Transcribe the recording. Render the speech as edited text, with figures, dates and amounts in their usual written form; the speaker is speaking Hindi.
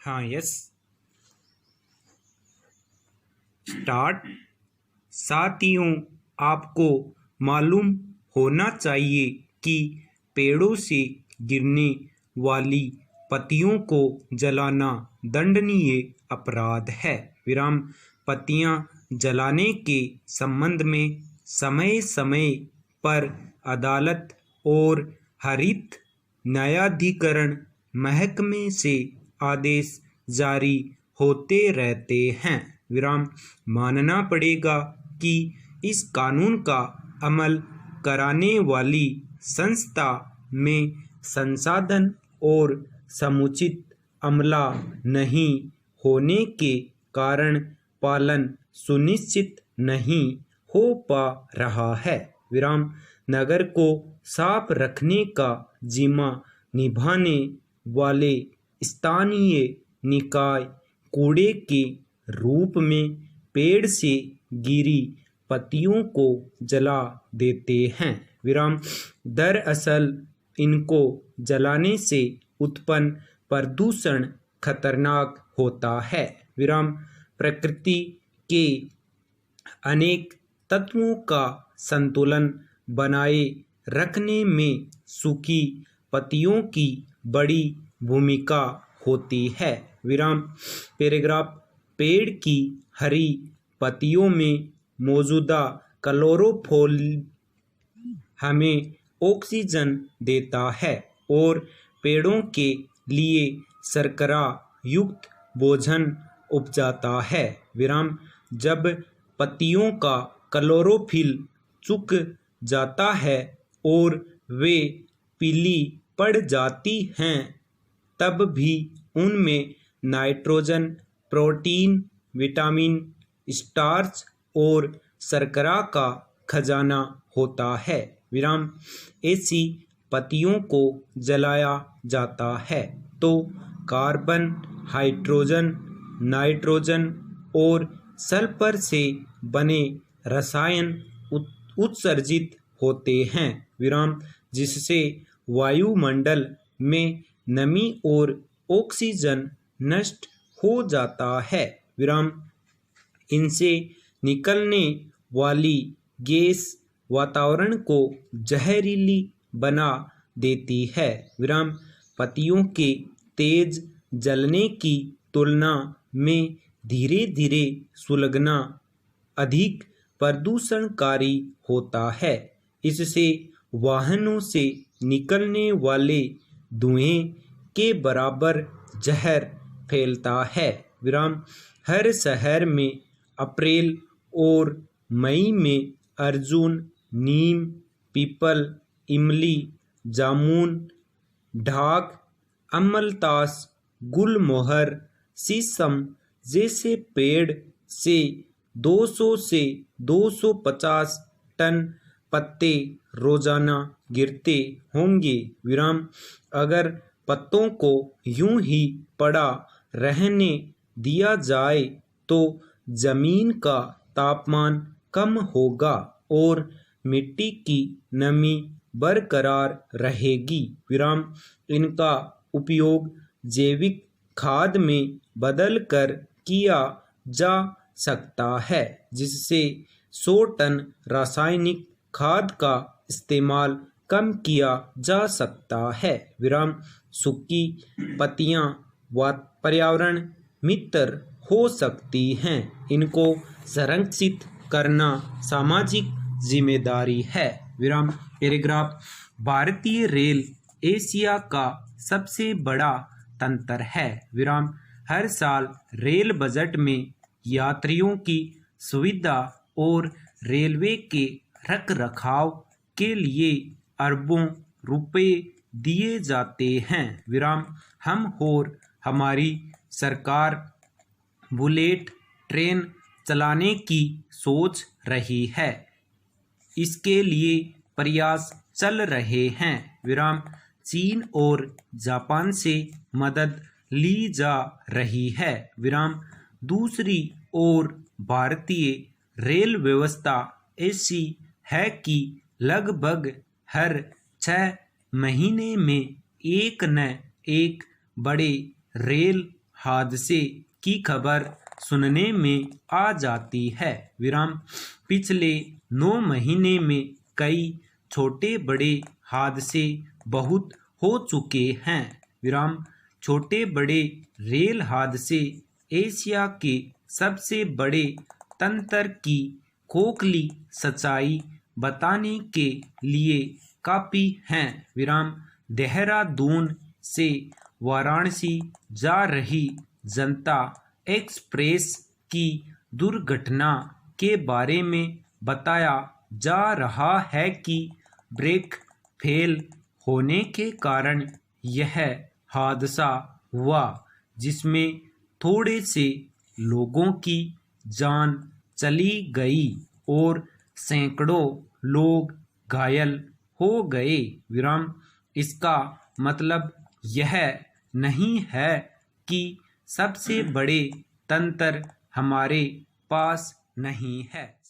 हाँ यस स्टार्ट। साथियों, आपको मालूम होना चाहिए कि पेड़ों से गिरने वाली पत्तियों को जलाना दंडनीय अपराध है। विराम पत्तियां जलाने के संबंध में समय समय पर अदालत और हरित न्यायाधिकरण महकमे से आदेश जारी होते रहते हैं। विराम मानना पड़ेगा कि इस कानून का अमल कराने वाली संस्था में संसाधन और समुचित अमला नहीं होने के कारण पालन सुनिश्चित नहीं हो पा रहा है। विराम नगर को साफ रखने का जिम्मा निभाने वाले स्थानीय निकाय कूड़े के रूप में पेड़ से गिरी पत्तियों को जला देते हैं। विराम दरअसल इनको जलाने से उत्पन्न प्रदूषण खतरनाक होता है। विराम प्रकृति के अनेक तत्वों का संतुलन बनाए रखने में सूखी पत्तियों की बड़ी भूमिका होती है। विराम पैराग्राफ पेड़ की हरी पत्तियों में मौजूदा क्लोरोफिल हमें ऑक्सीजन देता है और पेड़ों के लिए शर्करा युक्त भोजन उपजाता है। विराम जब पत्तियों का क्लोरोफिल सूख जाता है और वे पीली पड़ जाती हैं, तब भी उनमें नाइट्रोजन, प्रोटीन, विटामिन, स्टार्च और शर्करा का खजाना होता है। विराम ऐसी पत्तियों को जलाया जाता है तो कार्बन, हाइड्रोजन, नाइट्रोजन और सल्फर से बने रसायन उत्सर्जित होते हैं। विराम जिससे वायुमंडल में नमी और ऑक्सीजन नष्ट हो जाता है। विराम इनसे निकलने वाली गैस वातावरण को जहरीली बना देती है। विराम पत्तियों के तेज जलने की तुलना में धीरे धीरे सुलगना अधिक प्रदूषणकारी होता है। इससे वाहनों से निकलने वाले धुएं के बराबर जहर फैलता है। विराम हर शहर में अप्रैल और मई में अर्जुन, नीम, पीपल, इमली, जामुन, ढाक, अमलतास, गुलमोहर, शीशम जैसे पेड़ से 200 से 250 टन पत्ते रोजाना गिरते होंगे। विराम अगर पत्तों को यूं ही पड़ा रहने दिया जाए तो जमीन का तापमान कम होगा और मिट्टी की नमी बरकरार रहेगी। विराम इनका उपयोग जैविक खाद में बदलकर किया जा सकता है, जिससे 100 टन रासायनिक खाद का इस्तेमाल कम किया जा सकता है। विराम सूखी पत्तियां पर्यावरण मित्र हो सकती हैं। इनको संरक्षित करना सामाजिक जिम्मेदारी है। विराम पैराग्राफ भारतीय रेल एशिया का सबसे बड़ा तंत्र है। विराम हर साल रेल बजट में यात्रियों की सुविधा और रेलवे के रखरखाव के लिए अरबों रुपए दिए जाते हैं। विराम हम और हमारी सरकार बुलेट ट्रेन चलाने की सोच रही है। इसके लिए प्रयास चल रहे हैं। विराम चीन और जापान से मदद ली जा रही है। विराम दूसरी ओर भारतीय रेल व्यवस्था ऐसी है कि लगभग हर 6 महीने में एक न एक बड़े रेल हादसे की खबर सुनने में आ जाती है। विराम पिछले 9 महीने में कई छोटे बड़े हादसे बहुत हो चुके हैं। विराम छोटे बड़े रेल हादसे एशिया के सबसे बड़े तंत्र की खोखली सच्चाई बताने के लिए काफी हैं। विराम देहरादून से वाराणसी जा रही जनता एक्सप्रेस की दुर्घटना के बारे में बताया जा रहा है कि ब्रेक फेल होने के कारण यह हादसा हुआ, जिसमें थोड़े से लोगों की जान चली गई और सैकड़ों लोग घायल हो गए। विराम इसका मतलब यह नहीं है कि सबसे बड़े तंत्र हमारे पास नहीं है।